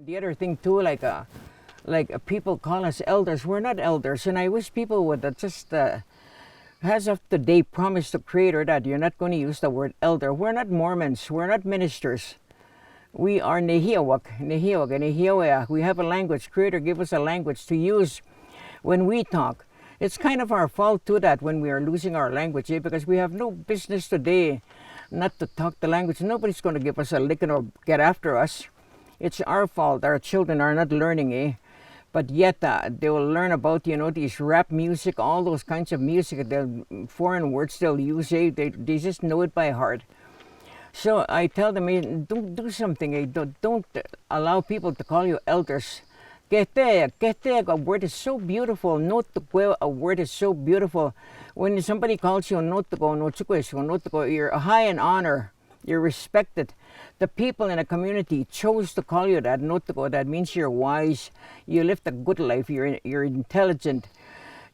The other thing too, people call us elders. We're not elders, and I wish people would just, as of today, promise the Creator that you're not going to use the word elder. We're not Mormons. We're not ministers. We are Nehiawak, Nehiawak. We have a language. Creator gave us a language to use when we talk. It's kind of our fault too that when we are losing our language, because we have no business today not to talk the language. Nobody's going to give us a licking or get after us. It's our fault. Our children are not learning, but yet they will learn about, these rap music, all those kinds of music, the foreign words they'll use, they just know it by heart. So I tell them, don't do something, don't allow people to call you elders. Kete, a word is so beautiful. Notuko, a word is so beautiful. When somebody calls you notuko, you're high in honor. You're respected. The people in a community chose to call you that, notuko. That means you're wise. You live a good life. You're intelligent.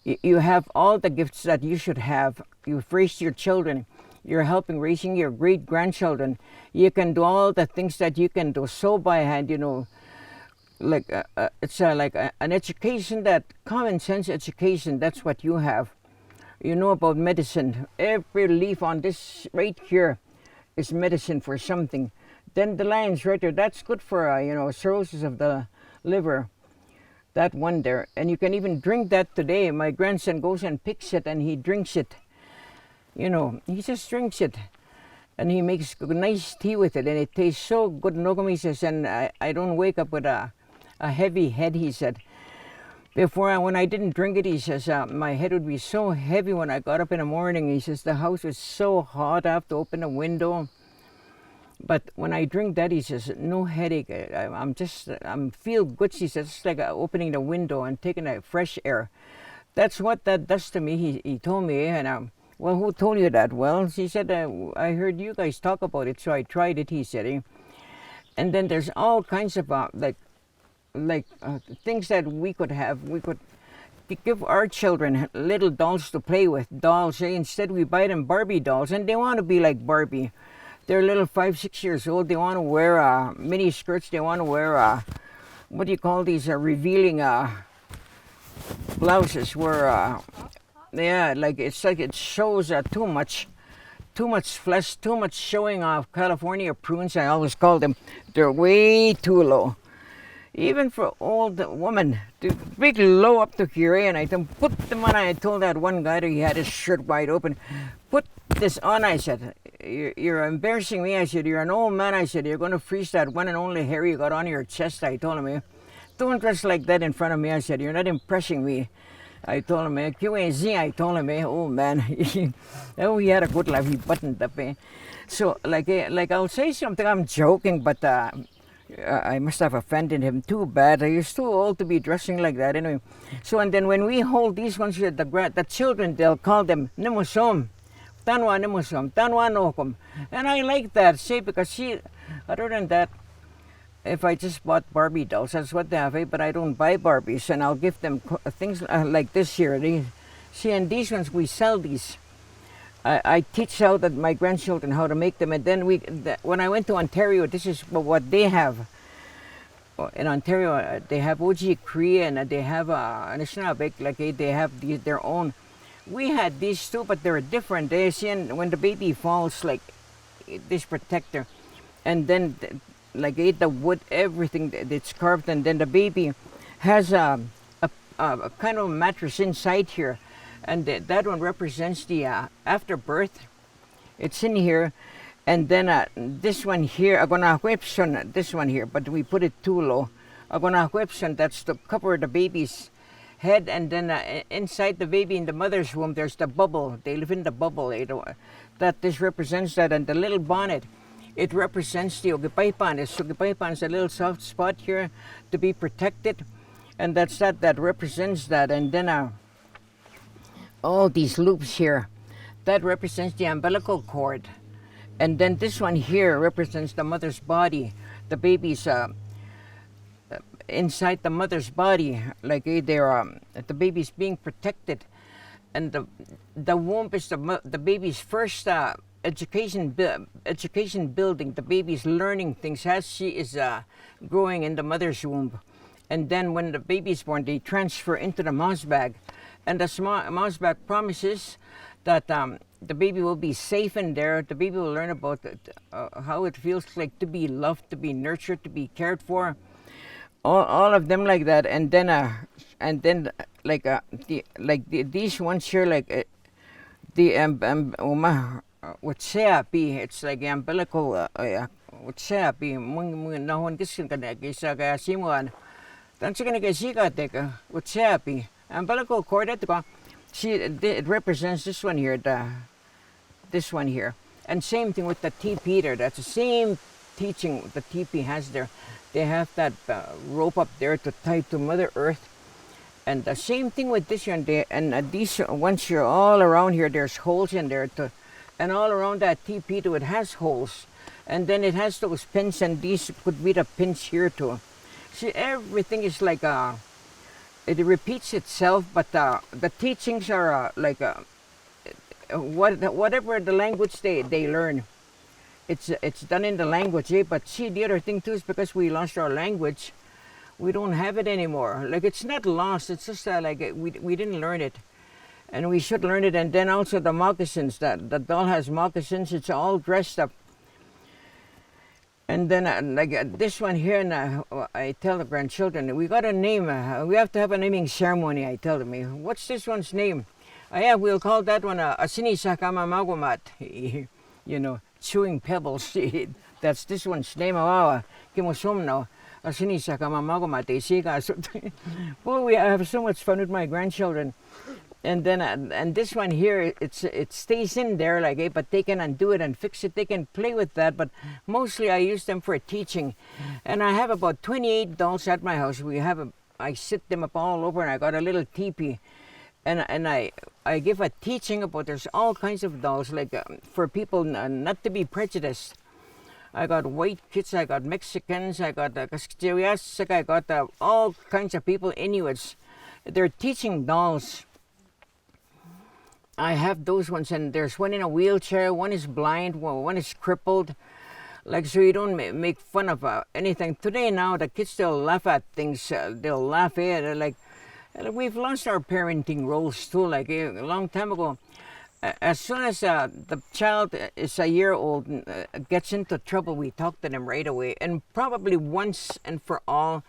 You have all the gifts that you should have. You've raised your children. You're helping raising your great-grandchildren. You can do all the things that you can do so by hand, it's like an education, that common sense education. That's what you have. You know about medicine. Every leaf on this right here is medicine for something. Then the lion's right there, that's good for cirrhosis of the liver. That one there, and you can even drink that today. My grandson goes and picks it and he drinks it. He just drinks it, and he makes nice tea with it, and it tastes so good. Nogami says, and I don't wake up with a heavy head, he said. Before, when I didn't drink it, he says, my head would be so heavy when I got up in the morning. He says, the house was so hot, I have to open the window. But when I drink that, he says, no headache. I'm feel good. He says, it's like opening the window and taking a fresh air. That's what that does to me, he told me. And well, who told you that? Well, he said, I heard you guys talk about it, so I tried it, he said. And then there's all kinds of things that we could have. We could give our children little dolls to play with. Dolls, instead we buy them Barbie dolls, and they want to be like Barbie. They're little 5, 6 years old. They want to wear mini skirts. They want to wear what do you call these revealing blouses? Where it's like it shows too much flesh, too much showing off. California prunes, I always call them. They're way too low. Even for old women, they're big low up to here, and I told put them on. I told that one guy that he had his shirt wide open. Put this on, I said. You're embarrassing me. I said, you're an old man. I said, you're going to freeze that one and only hair you got on your chest. I told him, don't dress like that in front of me. I said, you're not impressing me. I told him, QAZ, I told him, oh man, oh, he had a good life, he buttoned up. So, like I'll say something, I'm joking, but I must have offended him too bad. He's too old to be dressing like that anyway. So, and then when we hold these ones here, the children, they'll call them Nimusom, Tanwa Nimusom, Tanwa Nokom. And I like that, because other than that, if I just bought Barbie dolls, that's what they have, but I don't buy Barbies, and I'll give them things like this here. And these ones, we sell these. I teach my grandchildren how to make them, and then when I went to Ontario, this is what they have. In Ontario, they have OG Cree, and they have, and it's not big, they have their own. We had these too, but they're different. They see, and when the baby falls, like this protector, and then the wood, everything that's carved, and then the baby has a kind of mattress inside here, and that one represents the after birth. It's in here, and then this one here, this one here, but we put it too low. That's to cover the baby's head, and then inside the baby in the mother's womb, there's the bubble. They live in the bubble. That this represents that, and the little bonnet. It represents the Ogipaipan. Ogipaipan is a little soft spot here to be protected, and that represents that. And then all these loops here, that represents the umbilical cord. And then this one here represents the mother's body. The baby's inside the mother's body, the baby's being protected, and the womb is the baby's first education building. The baby's learning things as she is growing in the mother's womb. And then when the baby's born, they transfer into the mouse bag. And the mouse bag promises that the baby will be safe in there. The baby will learn about how it feels like to be loved, to be nurtured, to be cared for. All of them like that. And then these ones here, like what's be? It's like umbilical. What's be? Nahon kiskin kana kisa kaya simuan. Tansi kana kaya sika teka. What's be? Umbilical cord ito. See, it represents this one here, this one here. And same thing with the TP there. That's the same teaching the TP has there. They have that rope up there to tie to Mother Earth. And the same thing with this one. These once you're all around here, there's holes in there. And all around that TP too, it has holes. And then it has those pins, and these could be the pins here too. See, everything is like it repeats itself, but the teachings are whatever the language they learn, it's done in the language. But see, the other thing too is because we lost our language, we don't have it anymore. Like, it's not lost, it's just we didn't learn it, and we should learn it. And then also the moccasins, the doll has moccasins. It's all dressed up. And then this one here, and I tell the grandchildren, we got a name. We have to have a naming ceremony. I tell them, what's this one's name? Yeah, we'll call that one a sinisakama you know, chewing pebbles. That's this one's name. Kimosom now. A sinisakama magomat. Boy, we have so much fun with my grandchildren. And then and this one here, it stays in there but they can undo it and fix it. They can play with that, but mostly I use them for teaching. And I have about 28 dolls at my house. I sit them up all over, and I got a little teepee, and I give a teaching about there's all kinds of dolls for people not to be prejudiced. I got white kids, I got Mexicans, I got Castillas, I got all kinds of people, Inuits. They're teaching dolls. I have those ones, and there's one in a wheelchair, one is blind, one is crippled. So you don't make fun of anything. Today now, the kids, they'll laugh at things. They'll laugh at it. We've lost our parenting roles too. A long time ago, as soon as the child is a year old and gets into trouble, we talk to them right away. And probably once and for all,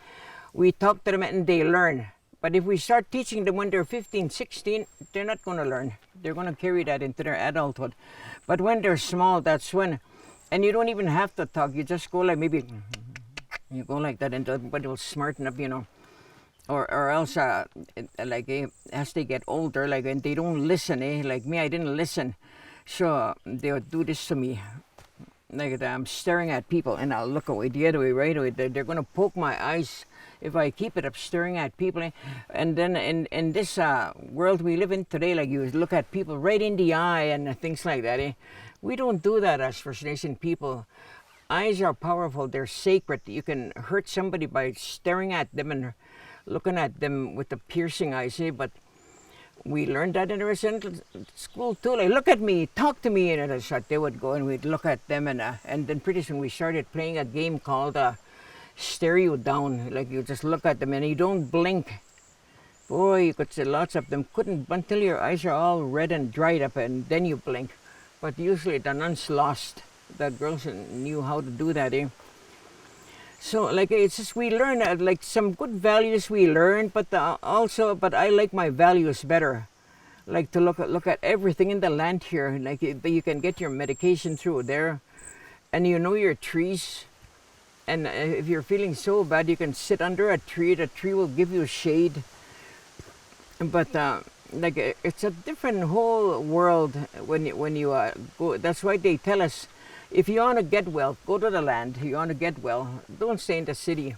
we talk to them and they learn. But if we start teaching them when they're 15, 16, they're not going to learn. They're going to carry that into their adulthood. But when they're small, that's when, and you don't even have to talk. You just go maybe, you go like that, and everybody will smarten up, Or else, as they get older, and they don't listen, like me, I didn't listen. So they'll do this to me. I'm staring at people, and I'll look away, the other way, right away. They're going to poke my eyes if I keep it up, staring at people. And then in this world we live in today, you look at people right in the eye and things like that. We don't do that as First Nation people. Eyes are powerful. They're sacred. You can hurt somebody by staring at them and looking at them with the piercing eyes. But we learned that in the residential school too. Look at me, talk to me, and they would go and we'd look at them, and then pretty soon we started playing a game called stare you down. You just look at them and you don't blink. Boy, you could see lots of them couldn't until your eyes are all red and dried up, and then you blink. But usually the nuns lost. The girls knew how to do that. So it's just we learn some good values we learn, but I like my values better. To look at everything in the land here. You can get your medication through there, and your trees. And if you're feeling so bad, you can sit under a tree. The tree will give you shade. But it's a different whole world when you go. That's why they tell us, if you want to get well, go to the land. If you want to get well, don't stay in the city.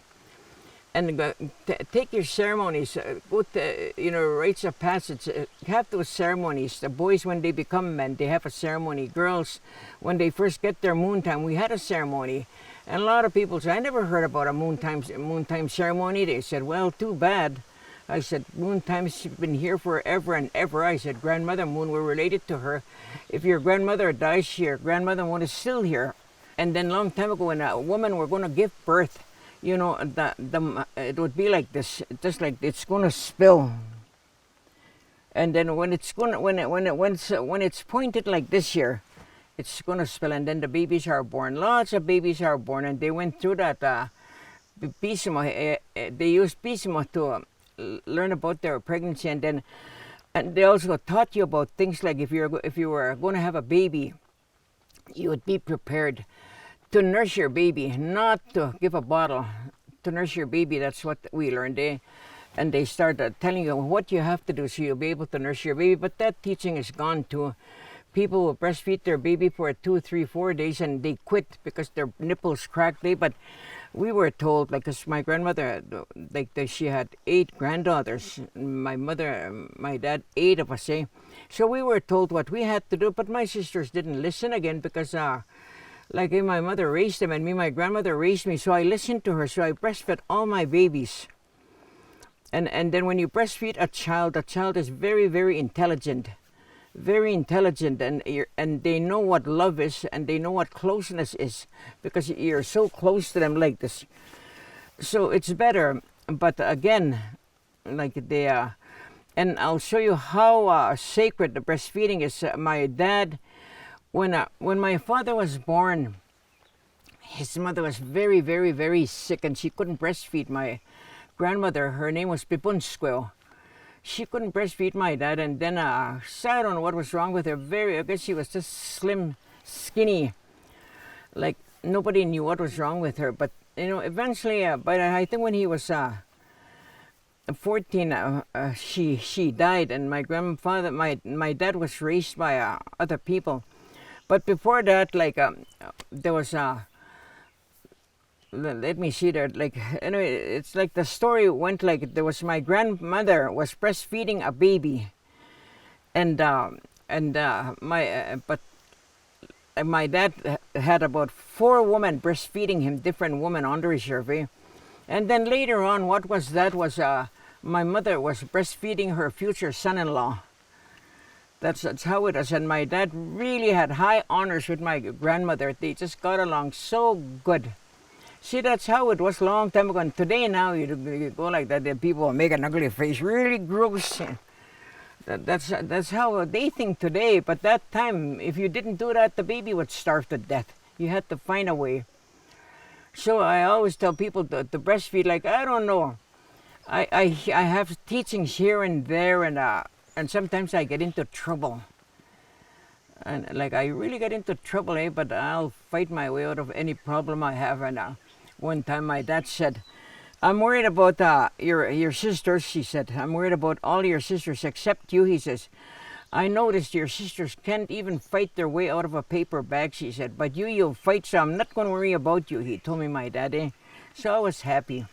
And take your ceremonies. Go to rites of passage. Have those ceremonies. The boys, when they become men, they have a ceremony. Girls, when they first get their moon time, we had a ceremony. And a lot of people say, I never heard about a moon time ceremony. They said, well, too bad. I said, Moon times she's been here forever and ever. I said, Grandmother Moon, we're related to her. If your grandmother dies here, Grandmother Moon is still here. And then long time ago when a woman were going to give birth, you know, it would be like this, just like it's going to spill. And then when it's pointed like this here, it's going to spill, and then the babies are born. Lots of babies are born, and they went through that pismo. They used pismo to learn about their pregnancy, and they also taught you about things like if you were going to have a baby, you would be prepared to nurse your baby, not to give a bottle, to nurse your baby. That's what we learned. And they started telling you what you have to do so you'll be able to nurse your baby. But that teaching is gone too. People will breastfeed their baby for 2, 3, 4 days and they quit because their nipples crack. But we were told, like, cause my grandmother, she had 8 granddaughters. My mother, my dad, 8 of us. So we were told what we had to do. But my sisters didn't listen again because, like, my mother raised them and my grandmother raised me. So I listened to her. So I breastfed all my babies. And then when you breastfeed a child is very, very intelligent. Very intelligent, and they know what love is, and they know what closeness is, because you're so close to them like this. So it's better. But again, like and I'll show you how sacred the breastfeeding is. My dad, when my father was born, his mother was very, very, very sick, and she couldn't breastfeed my grandmother. Her name was Pipunsquel. She couldn't breastfeed my dad, and then I don't know what was wrong with her. I guess she was just slim, skinny. Like, nobody knew what was wrong with her. But, you know, eventually, but I think when he was 14, she died, and my grandfather, my dad was raised by other people. But before that, like, there was let me see there. Like, anyway, it's like the story went like there was my grandmother was breastfeeding a baby, and my dad had about 4 women breastfeeding him, different women under his survey, and then later on, what was that was my mother was breastfeeding her future son-in-law. That's how it is, and my dad really had high honors with my grandmother. They just got along so good. See, that's how it was long time ago. And today, now, you go like that, the people make an ugly face, really gross. That's how they think today. But that time, if you didn't do that, the baby would starve to death. You had to find a way. So I always tell people to breastfeed. Like, I don't know. I have teachings here and there, and sometimes I get into trouble. And like, I really get into trouble, but I'll fight my way out of any problem I have. And one time my dad said, I'm worried about your sisters, he said. I'm worried about all your sisters except you, he says. I noticed your sisters can't even fight their way out of a paper bag, she said. But you'll fight, so I'm not going to worry about you, he told me, my daddy. So I was happy.